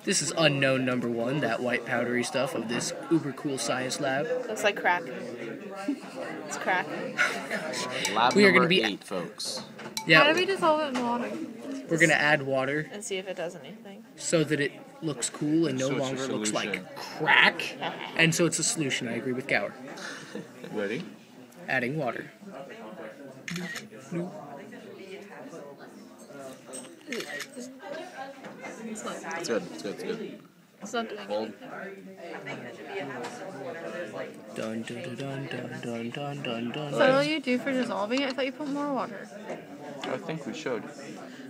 This is unknown number 1, that white powdery stuff of this uber cool science lab. Looks like crack. It's crack. Lab We are number gonna be 8, folks. How Yeah, do we dissolve it in water? we're gonna add water And see if it does anything. so that it looks cool and no So it's a longer looks like solution. crack. And so it's a solution. I agree with Gower. Ready? Adding water. It's not. It's good. It's good. It's good. It's not doing Hold. Dun dun dun dun dun dun dun dun. Is that all you do for dissolving it? I thought you put more water. I think we should.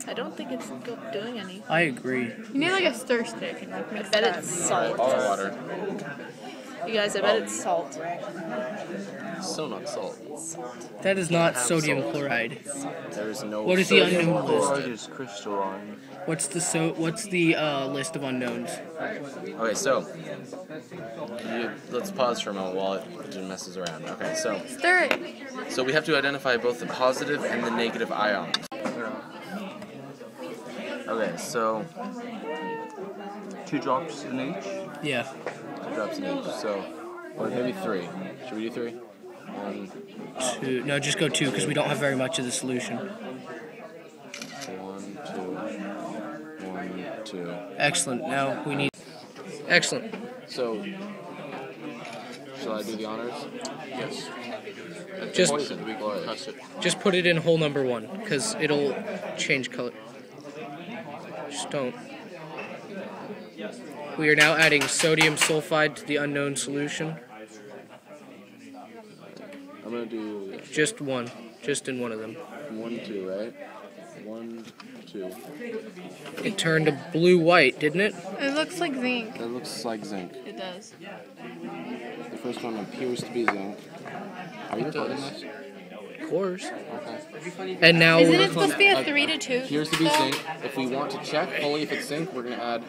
I don't think it's doing any. I agree. You need like a stir stick and like I mix bet that. it's salt. All the water. You guys, I bet it's salt. So not salt. That is not sodium chloride. There is no. What is the sodium unknown chloride. list? Is crystalline. What's the list of unknowns? Okay, so let's pause for a moment while it messes around. Okay, Stir it. so we have to identify both the positive and the negative ions. Okay, so 2 drops in each. Yeah. 2 drops in each. So, or maybe 3. Should we do 3? 1, 2. No, just go 2 because we don't have very much of the solution. 1, 2, 1, 2. Excellent. Now we need. Excellent. So, shall I do the honors? Yes. Just- Poison. We touch it. Just put it in hole number 1 because it'll change color. Just don't. We are now adding sodium sulfide to the unknown solution. I'm gonna do Just one. Just in one of them. 1, 2, right? 1, 2. It turned a blue-white, didn't it? It looks like zinc. That looks like zinc. It does. The first one appears to be zinc. Are you recording this? Of course. Okay. And now Isn't we're it supposed to be a 3 to 2? Appears to be zinc. If we want to check fully if it's zinc, we're gonna add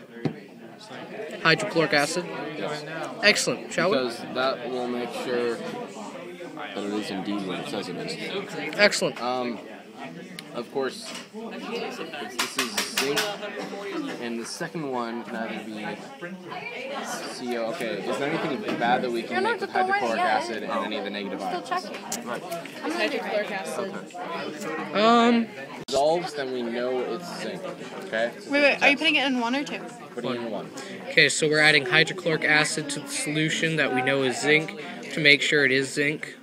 hydrochloric acid. yes. Excellent. Shall we? Because that will make sure that it is indeed what it says it is. Excellent. Of course, this is zinc, and the second one can either be CO. Okay, is there anything bad that we can You're not make with deploying hydrochloric yet. acid and any of the negative Still ions? checking. Right. Hydrochloric acid. Dissolves, then we know it's zinc. Okay? Wait, are you putting it in 1 or 2? Putting it in 1. Okay, so we're adding hydrochloric acid to the solution that we know is zinc to make sure it is zinc.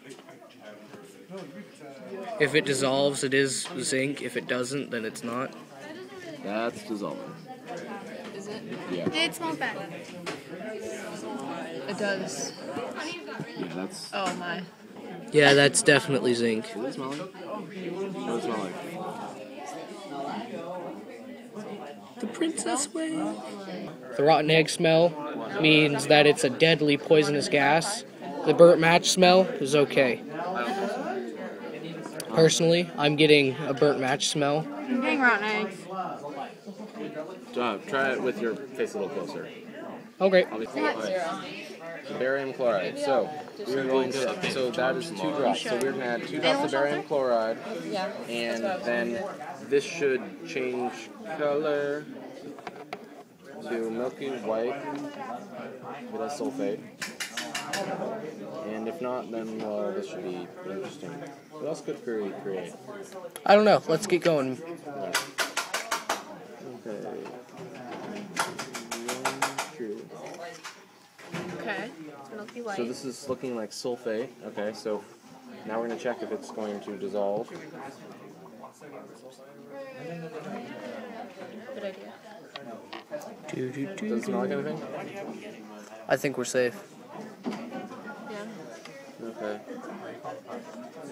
If it dissolves, it is zinc. If it doesn't, then it's not. That's dissolving. Is it? Yeah. It smells bad. It does. Yeah, that's. Oh my. Yeah, that's definitely zinc. Does it smell like? What does it smell like? The princess way. The rotten egg smell means that it's a deadly poisonous gas. The burnt match smell is okay. Personally, I'm getting a burnt match smell. I'm getting rotten eggs. Try it with your face a little closer. Okay. So barium chloride. So we're going to. So that is 2 drops. So we're going to add 2 drops of barium chloride, Yeah. and then this should change color to milky white with a sulfate. And if not, then well, this should be interesting. What else could create? I don't know. Let's get going. Okay. Okay. It's milky white. So this is looking like sulfate. Okay, so now we're going to check if it's going to dissolve. Good idea. Does it smell like anything? I think we're safe. Yeah. Okay.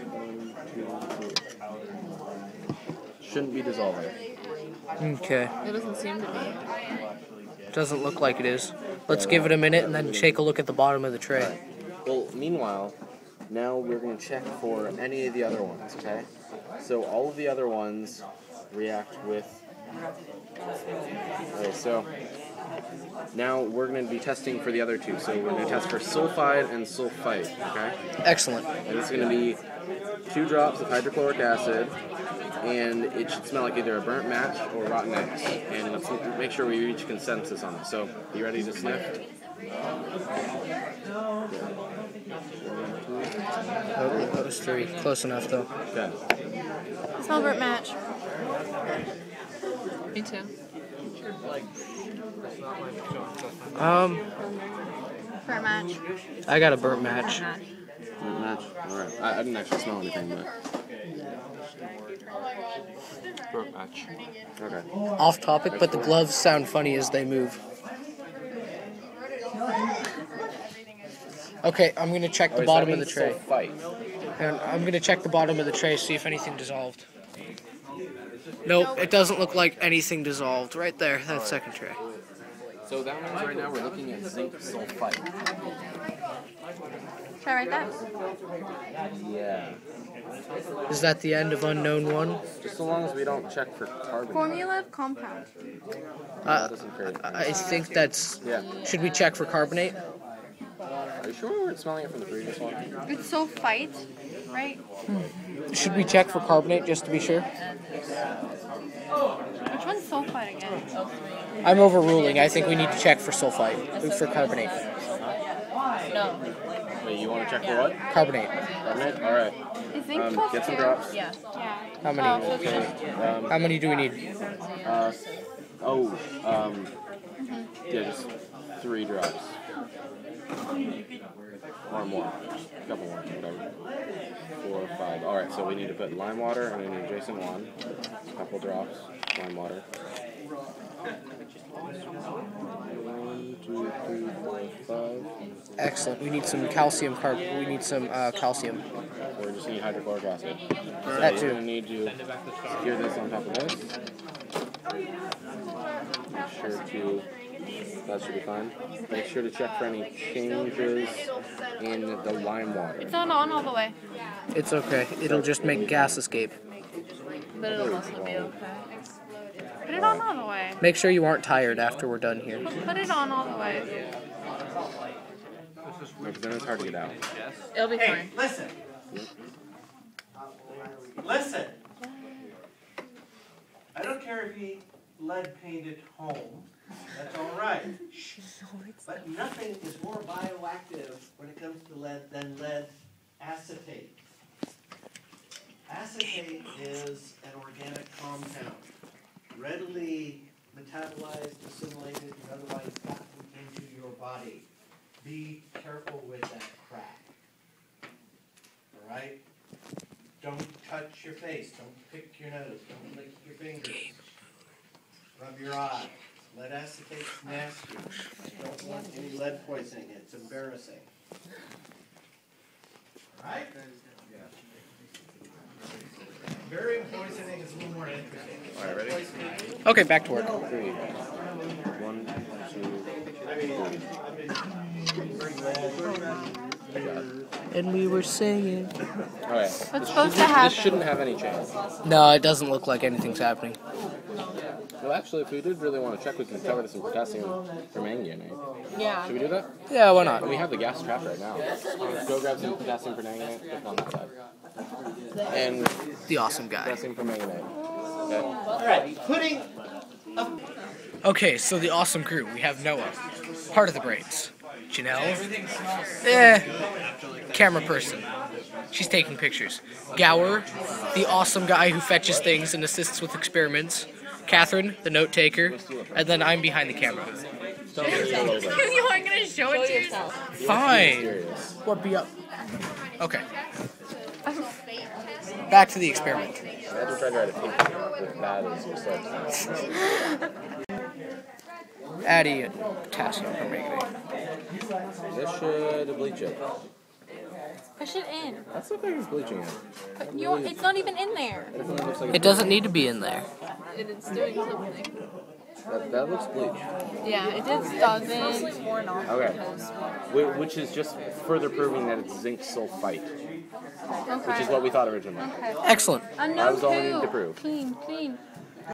1, 2, 3. Shouldn't be dissolving. Okay. It doesn't seem to be. Doesn't look like it is. Let's give it a minute and then take a look at the bottom of the tray. Well, meanwhile, now we're going to check for any of the other ones, okay? So all of the other ones react with... Okay, so now we're going to be testing for the other 2. So we're going to test for sulfide and sulfite, okay? Excellent. And it's going to be 2 drops of hydrochloric acid and it should smell like either a burnt match or rotten eggs. And let's make sure we reach consensus on this. So, you ready to sniff? Oh, that was 3. Close enough, though. Okay. Smell burnt match. Me too. Burnt match. I got a burnt match. Burnt match. All right. I didn't actually smell anything, but. Burnt match. Okay. Off topic, but the gloves sound funny as they move. Okay, I'm gonna check the bottom of the tray. Fight. And I'm gonna check the bottom of the tray, see if anything dissolved. Nope, it doesn't look like anything dissolved. Right there, that second tray. So that means right now we're looking at zinc sulfite. Should I write that? Yeah. Is that the end of unknown 1? Just so long as we don't check for carbon. Formula of compound. I think that's... Yeah. Should we check for carbonate? Are you sure we weren't smelling it from the previous one? It's sulfite, right? Should we check for carbonate just to be sure? Which one's sulfite again? I'm overruling. I think we need to check for sulfite. For carbonate. No. Wait, you want to check for what? Carbonate. Carbonate? Alright. Is zinc Get some too? drops. Yeah. Yeah. How many? How many do we need? Yeah, just 3 drops. Or more. A couple more, whatever. 4 or 5. Alright, so we need to put lime water and then adjacent 1. A couple drops. Lime water. 1, 2, 3, 4, 5. Excellent. We need some calcium We need some calcium. We're just need hydrochloric acid. That So you're too. going to need to secure this on top of this. Make sure to... That should be fine. Make sure to check for any changes in the lime water. It's not on all the way. It's okay. It'll just make gas escape. But it'll also be okay. Put it on all the way. Make sure you aren't tired after we're done here. Put it on all the way. Because then it's hard to get out. It'll be Hey, fine. listen. Listen. I don't care if you lead painted home. That's all right. But nothing is more bioactive when it comes to lead than lead acetate. Acetate is an organic compound, readily metabolized, assimilated, and otherwise gotten into your body. Be careful with that crap. All right? Don't touch your face. Don't pick your nose. Don't lick your fingers. Rub your eyes. Lead acetate's nasty. Don't want any lead poisoning. It's embarrassing. All right? Barium poisoning is a little more interesting. All right, ready? Okay, back to work. 3. 1, 2, 3. And we were singing. Okay. What's supposed to happen? This shouldn't have any change. No, it doesn't look like anything's happening. Well, actually, if we did really want to check, we can cover this in potassium permanganate. Yeah. Should we do that? Yeah, why not? We have the gas trap right now. Go grab some potassium permanganate. It's on that side. And The awesome guy. potassium permanganate. Okay. All right, putting Okay, so the awesome crew. We have Noah, part of the brains. Janelle, camera person. She's taking pictures. Gower, the awesome guy who fetches things and assists with experiments. Catherine, the note taker. And then I'm behind the camera. Tell me a little bit. You aren't gonna show it to yourself. Fine. Serious. What be up? Okay. Back to the experiment. Imagine trying to write a paper with that as your substance. Adding potassium permanganate. This should bleach it. Push it in. That's the thing it's bleaching it. It's not even in there. It doesn't look like It doesn't need to be in there. It's doing something. that looks bleached. Yeah, it just doesn't. It's mostly worn off. Okay. Which is just further proving that it's zinc sulfite, which is what we thought originally. Excellent. Unknown That was all we needed to two. prove. Clean.